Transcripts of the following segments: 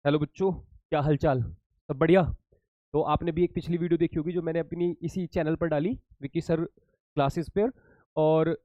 Hello बच्चों, क्या हालचाल? सब बढ़िया। तो आपने भी एक पिछली वीडियो देखी होगी जो मैंने अपनी इसी चैनल पर डाली, विकी सर क्लासेस पर। और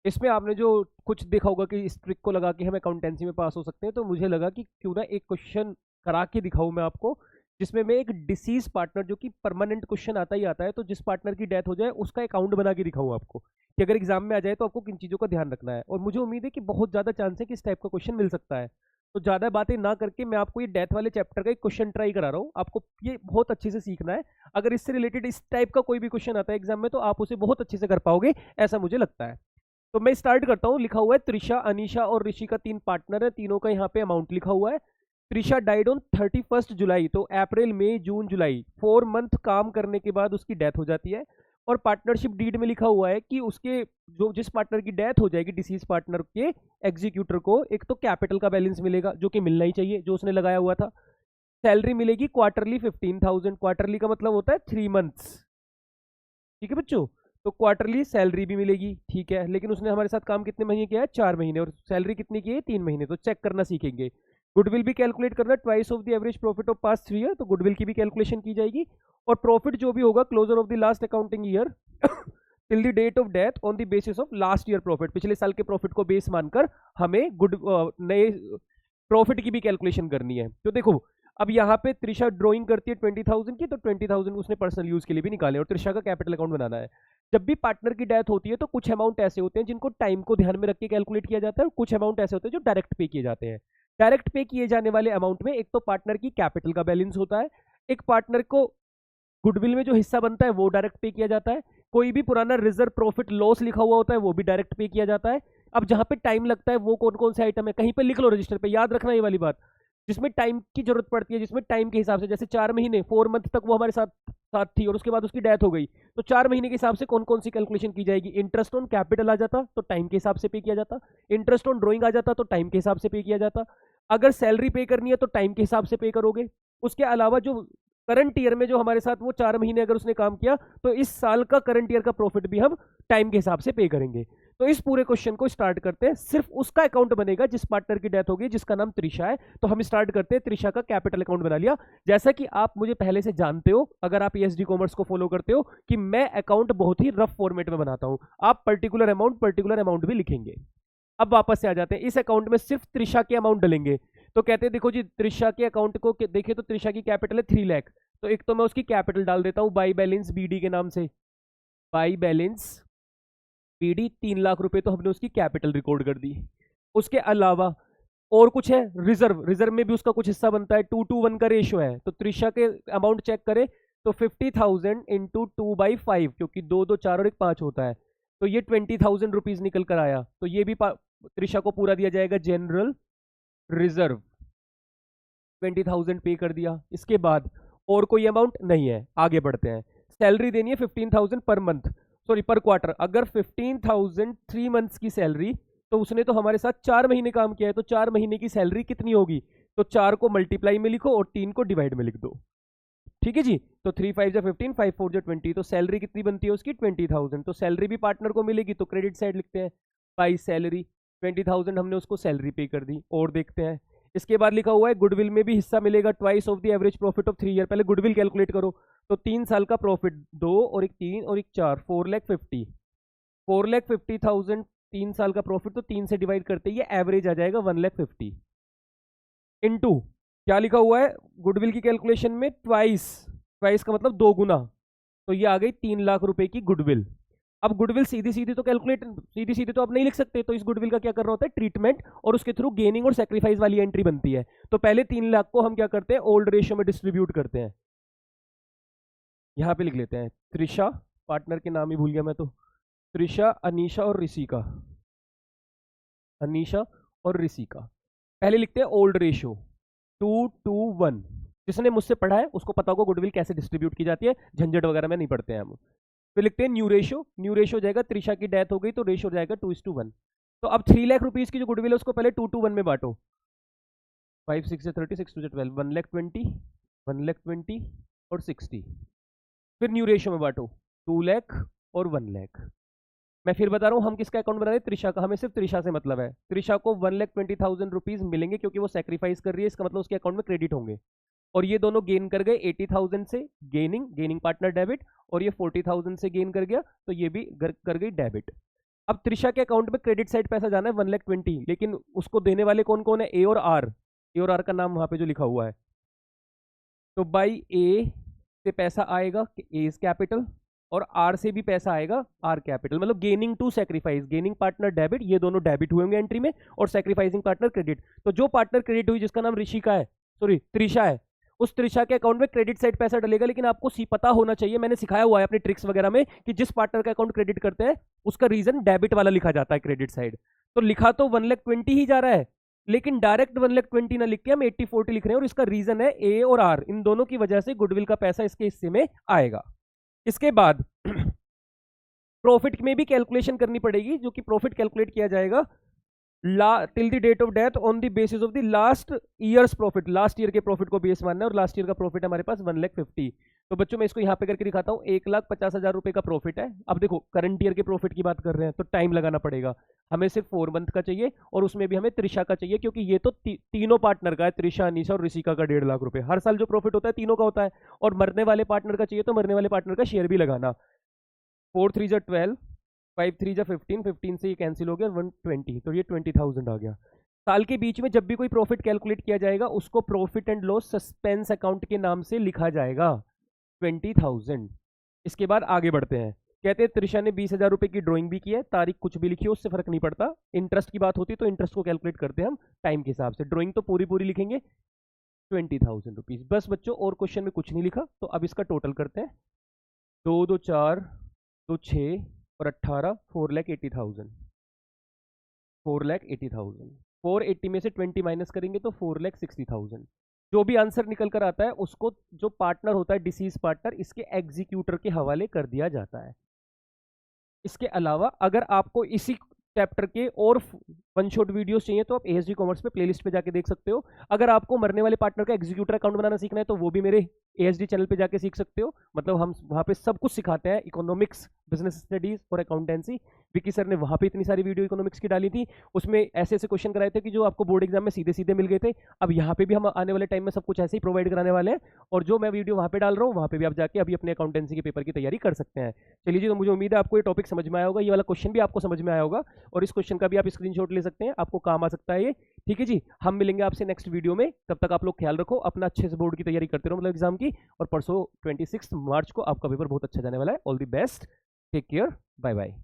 इसमें आपने जो कुछ देखा होगा कि इस ट्रिक को लगा के हम अकाउंटेंसी में पास हो सकते हैं, तो मुझे लगा कि क्यों ना एक क्वेश्चन करा के दिखाऊं मैं आपको, जिसमें मैं एक डिसीज पार्टनर, जो कि परमानेंट क्वेश्चन आता ही आता है, तो जिस पार्टनर की डेथ हो जाए उसका अकाउंट बना के दिखाऊं आपको कि अगर एग्जाम में आ जाए तो आपको किन चीज़ों का ध्यान रखना है। और मुझे उम्मीद है कि बहुत ज़्यादा चांस है कि इस टाइप का क्वेश्चन मिल सकता है। तो ज़्यादा बातें ना करके मैं आपको ये डेथ वाले चैप्टर का एक क्वेश्चन ट्राई करा रहा हूँ। आपको ये बहुत अच्छे से सीखना है। अगर इससे रिलेटेड इस टाइप का कोई भी क्वेश्चन आता है एग्जाम में, तो आप उसे बहुत अच्छे से कर पाओगे, ऐसा मुझे लगता है। तो मैं स्टार्ट करता हूँ। लिखा हुआ है त्रिशा, अनीशा और ऋषि का 3 पार्टनर है, तीनों का यहाँ पे अमाउंट लिखा हुआ है। त्रिशा डाइड ऑन 31 जुलाई, तो अप्रैल मई जून जुलाई 4 मंथ काम करने के बाद उसकी डेथ हो जाती है। और पार्टनरशिप डीड में लिखा हुआ है कि उसके जो जिस पार्टनर की डेथ हो जाएगी, डिसीज पार्टनर के एग्जीक्यूटर को, एक तो कैपिटल का बैलेंस मिलेगा जो कि मिलना ही चाहिए, जो उसने लगाया हुआ था। सैलरी मिलेगी क्वार्टरली 15,000, क्वार्टरली का मतलब होता है 3 मंथ्स। ठीक है बच्चों, तो क्वार्टरली सैलरी भी मिलेगी, ठीक है। लेकिन उसने हमारे साथ काम कितने महीने किया है? 4 महीने। और सैलरी कितनी की है? 3 महीने। तो चेक करना सीखेंगे। गुडविल भी कैलकुलेट करना, twice of the average profit of past 3 year, तो गुडविल की भी कैलकुलेशन की जाएगी। और प्रॉफिट जो भी होगा closure of the last accounting year till the date of death on the basis of last year profit, पिछले साल के प्रॉफिट को बेस मानकर हमें नए प्रॉफिट की भी कैलकुलेशन करनी है। तो देखो, अब यहाँ पे त्रिशा ड्राइंग करती है 20,000 की, तो 20,000 उसने पर्सनल यूज के लिए भी निकाले और त्रिशा का कैपिटल अकाउंट बनाना है। जब भी पार्टनर की डेथ होती है तो कुछ अमाउंट ऐसे होते हैं जिनको टाइम को ध्यान में रख के कैलकुलेट किया जाता है, और कुछ अमाउंट ऐसे होते हैं जो डायरेक्ट पे किए जाते हैं। डायरेक्ट पे किए जाने वाले अमाउंट में एक तो पार्टनर की कैपिटल का बैलेंस होता है, एक पार्टनर को गुडविल में जो हिस्सा बनता है वो डायरेक्ट पे किया जाता है, कोई भी पुराना रिजर्व प्रॉफिट लॉस लिखा हुआ होता है वो भी डायरेक्ट पे किया जाता है। अब जहां पे टाइम लगता है वो कौन कौन से आइटम है, कहीं पे लिख लो रजिस्टर पे, याद रखना ये वाली बात। जिसमें टाइम की जरूरत पड़ती है, जिसमें टाइम के हिसाब से, जैसे 4 महीने 4 मंथ तक वो हमारे साथ साथ थी और उसके बाद उसकी डेथ हो गई, तो 4 महीने के हिसाब से कौन कौन सी कैलकुलेशन की जाएगी? इंटरेस्ट ऑन कैपिटल आ जाता तो टाइम के हिसाब से पे किया जाता, इंटरेस्ट ऑन ड्रॉइंग आ जाता तो टाइम के हिसाब से पे किया जाता, अगर सैलरी पे करनी है तो टाइम के हिसाब से पे करोगे। उसके अलावा जो करंट ईयर में जो हमारे साथ वो 4 महीने अगर उसने काम किया, तो इस साल का करंट ईयर का प्रॉफिट भी हम टाइम के हिसाब से पे करेंगे। तो इस पूरे क्वेश्चन को स्टार्ट करते हैं। सिर्फ उसका अकाउंट बनेगा जिस पार्टनर की डेथ होगी, जिसका नाम त्रिशा है। तो हम स्टार्ट करते हैं। त्रिशा का कैपिटल अकाउंट बना लिया। जैसा कि आप मुझे पहले से जानते हो, अगर आप ESG कॉमर्स को फॉलो करते हो, कि मैं अकाउंट बहुत ही रफ फॉर्मेट में बनाता हूं। आप पर्टिकुलर अमाउंट भी लिखेंगे। अब वापस से आ जाते हैं। इस अकाउंट में सिर्फ त्रिशा के अमाउंट डलेंगे। तो कहते हैं देखो जी, त्रिशा के अकाउंट को देखें तो त्रिशा की कैपिटल है 3 लाख। तो एक तो मैं उसकी कैपिटल डाल देता हूं बाई बैलेंस BD के नाम से। बाई बैलेंस BD 3 लाख रुपए तो हमने उसकी कैपिटल रिकॉर्ड कर दी। उसके अलावा और कुछ है? रिजर्व। रिजर्व में भी उसका कुछ हिस्सा बनता है, 2:1 का रेशियो है। तो त्रिशा के अमाउंट चेक करें तो 50,000 इंटू 2/5, क्योंकि 2 2 4 और 1 5 होता है, तो ये 20,000 रुपीज निकल कर आया। तो ये भी त्रिशा को पूरा दिया जाएगा जनरल रिजर्व। 20,000 पे कर दिया। इसके बाद और कोई अमाउंट नहीं है। आगे बढ़ते हैं। सैलरी देनी है 15,000 पर मंथ, सॉरी पर क्वार्टर। अगर 15,000 3 मंथ्स की सैलरी, तो उसने तो हमारे साथ 4 महीने काम किया है, तो 4 महीने की सैलरी कितनी होगी? तो 4 को मल्टीप्लाई में लिखो और 3 को डिवाइड में लिख दो। ठीक है जी। तो 3 5 15, 5 4 20, तो सैलरी कितनी बनती है उसकी? 20,000। तो सैलरी भी पार्टनर को मिलेगी, तो क्रेडिट साइड लिखते हैं बाई सैलरी। 20,000 हमने उसको सैलरी पे कर दी। और देखते हैं। इसके बाद लिखा हुआ है गुडविल में भी हिस्सा मिलेगा, twice of the average profit of 3 year. पहले गुडविल कैलकुलेट करो। तो 3 साल का प्रॉफिट, 2 और 1 3 और 1 4, 4,50,000 3 साल का प्रॉफिट, तो 3 से डिवाइड करते ही एवरेज आ जाएगा 1,50,000 इनटू क्या लिखा हुआ है गुडविल की कैलकुलेशन में? ट्वाइस। ट्वाइस का मतलब 2 गुना। तो ये आ गई 3 लाख रुपए की गुडविल। अब गुडविल सीधी सीधी तो कैलकुलेट, सीधी सीधी तो आप नहीं लिख सकते, तो इस गुडविल का क्या करना होता है? ट्रीटमेंट, और उसके थ्रू गेनिंग और सेक्रीफाइस वाली एंट्री बनती है। तो पहले 3 लाख को हम क्या करते हैं? ओल्ड रेशियो में डिस्ट्रीब्यूट करते हैं। यहां पे लिख लेते हैं त्रिशा, पार्टनर के नाम ही भूल गया मैं तो, त्रिशा, अनीशा और ऋषिका। अनीशा और ऋषिका। पहले लिखते हैं ओल्ड रेशियो 2:1। जिसने मुझसे पढ़ा है उसको पता होगा गुडविल कैसे डिस्ट्रीब्यूट की जाती है, झंझट वगैरह में नहीं पढ़ते हैं हम। फिर लिखते हैं न्यू रेशियो। न्यू रेशियो जाएगा, त्रिशा की डेथ हो गई तो रेशियो जाएगा 2:1। तो अब 3 लाख रुपीज की जो गुडविल है उसको पहले 2:1 में बांटो। 5 6 से 30, 6 2 12, 1,20,000, 1,20,000 और 60। फिर न्यू रेशियो में बांटो, 2 लाख और 1 लाख। मैं फिर बता रहा हूँ, हम किसका अकाउंट बना रहे हैं? त्रिशा का। हमें सिर्फ त्रिशा से मतलब है। त्रिशा को 1,20,000 रुपीज मिलेंगे क्योंकि वो सेक्रीफाइस कर रही है, इसका मतलब उसके अकाउंट में क्रेडिट होंगे। और ये दोनों गेन कर गए 80,000 से, गेनिंग पार्टनर डेबिट, और ये 40,000 से गेन कर गया, तो ये भी कर गई डेबिट। अब त्रिशा के अकाउंट में क्रेडिट साइड पैसा जाना है 1,20,000, लेकिन उसको देने वाले कौन कौन है? ए और आर। ए और आर का नाम वहां पे जो लिखा हुआ है, तो बाई ए से पैसा आएगा ए इज कैपिटल, और आर से भी पैसा आएगा आर कैपिटल। मतलब gaining to sacrifice, gaining partner debit, ये दोनों डेबिट हुए होंगे एंट्री में, और सेक्रीफाइसिंग पार्टनर क्रेडिट। तो जो पार्टनर क्रेडिट हुई जिसका नाम ऋषिका है, सॉरी त्रिशा है, उस त्रिशा के अकाउंट में क्रेडिट साइड पैसा डलेगा। लेकिन आपको पता होना चाहिए, मैंने सिखाया हुआ है अपने ट्रिक्स वगैरह में, कि जिस पार्टनर का अकाउंट क्रेडिट करते हैं उसका रीजन डेबिट वाला लिखा जाता है क्रेडिट साइड। तो लिखा तो 1,20,000 ही जा रहा है, लेकिन डायरेक्ट 1,20,000 ना लिख के हम 80-40 लिख रहे हैं, और इसका रीजन है ए और आर, इन दोनों की वजह से गुडविल का पैसा इसके हिस्से में आएगा। इसके बाद प्रॉफिट में भी कैलकुलेशन करनी पड़ेगी, जो कि प्रॉफिट कैलकुलेट किया जाएगा till the date of death on the basis of the last year's profit. Last year के प्रॉफिट को बेस मानना है, और लास्ट ईयर का प्रॉफिट हमारे पास 1,50,000। तो बच्चों मैं इसको यहाँ पे करके दिखाता हूँ। 1,50,000 रुपए का प्रॉफिट है। अब देखो करंट ईयर के प्रॉफिट की बात कर रहे हैं तो टाइम लगाना पड़ेगा, हमें सिर्फ 4 मंथ का चाहिए, और उसमें भी हमें त्रिशा का चाहिए, क्योंकि ये तो तीनों पार्टनर का है, त्रिशा, अनीशा और ऋषिका का 1.5 लाख रुपए। हर साल जो प्रॉफिट होता है तीनों का होता है, और मरने वाले पार्टनर का चाहिए तो मरने वाले पार्टनर का शेयर भी लगाना। 4 3 12, 5 3 15, 15 से ये कैंसिल हो गया, 120, तो ये 20,000 आ गया। साल के बीच में जब भी कोई प्रॉफिट कैलकुलेट किया जाएगा उसको profit and loss suspense account के नाम से लिखा जाएगा, 20,000। इसके बाद आगे बढ़ते हैं। कहते हैं त्रिशा ने 20,000 रुपए की ड्राइंग भी की है, तारीख कुछ भी लिखी है उससे फर्क नहीं पड़ता। इंटरेस्ट की बात होती है तो इंटरेस्ट को कैलकुलेट करते हैं हम टाइम के हिसाब से। ड्राइंग तो पूरी पूरी लिखेंगे, 20,000 रुपीज। बस बच्चों और क्वेश्चन में कुछ नहीं लिखा, तो अब इसका टोटल करते हैं। 2 2 4 2 6 और 18, 4,80,000। 4,80,000, 480 में से 20 माइनस करेंगे तो 4,60,000। जो भी आंसर निकल कर आता है उसको जो पार्टनर होता है डिसीज पार्टनर, इसके एग्जीक्यूटर के हवाले कर दिया जाता है। इसके अलावा अगर आपको इसी चैप्टर के और वन शॉट वीडियोस चाहिए तो आप एएसडी कॉमर्स पे प्लेलिस्ट पे जाके देख सकते हो। अगर आपको मरने वाले पार्टनर का एग्जीक्यूटर अकाउंट बनाना सीखना है तो वो भी मेरे एएसडी चैनल पे जाके सीख सकते हो। मतलब हम वहाँ पे सब कुछ सिखाते हैं, इकोनॉमिक्स, बिजनेस स्टडीज और अकाउंटेंसी। विकी सर ने वहाँ पे इतनी सारी वीडियो इकोनॉमिक्स की डाली थी, उसमें ऐसे ऐसे क्वेश्चन कराए थे कि जो आपको बोर्ड एग्जाम में सीधे सीधे मिल गए थे। अब यहाँ पे भी हम आने वाले टाइम में सब कुछ ऐसे ही प्रोवाइड कराने वाले हैं, और जो मैं वीडियो वहाँ पे डाल रहा हूँ वहाँ पे भी आप जाके अभी अपने अकाउंटेंसी के पेपर की तैयारी कर सकते हैं। चलिए जी, तो मुझे उम्मीद है आपको ये टॉपिक समझ में आया होगा, ये वाला क्वेश्चन भी आपको समझ में आया होगा, और इस क्वेश्चन का भी आप स्क्रीनशॉट ले सकते हैं, आपको काम आ सकता है ये। ठीक है जी, हम मिलेंगे आपसे नेक्स्ट वीडियो में। तब तक आप लोग ख्याल रखो, अपना अच्छे से बोर्ड की तैयारी करते रहो, मतलब एग्जाम की। और परसों 26 मार्च को आपका पेपर बहुत अच्छा जाने वाला है। All the best, take care, bye bye.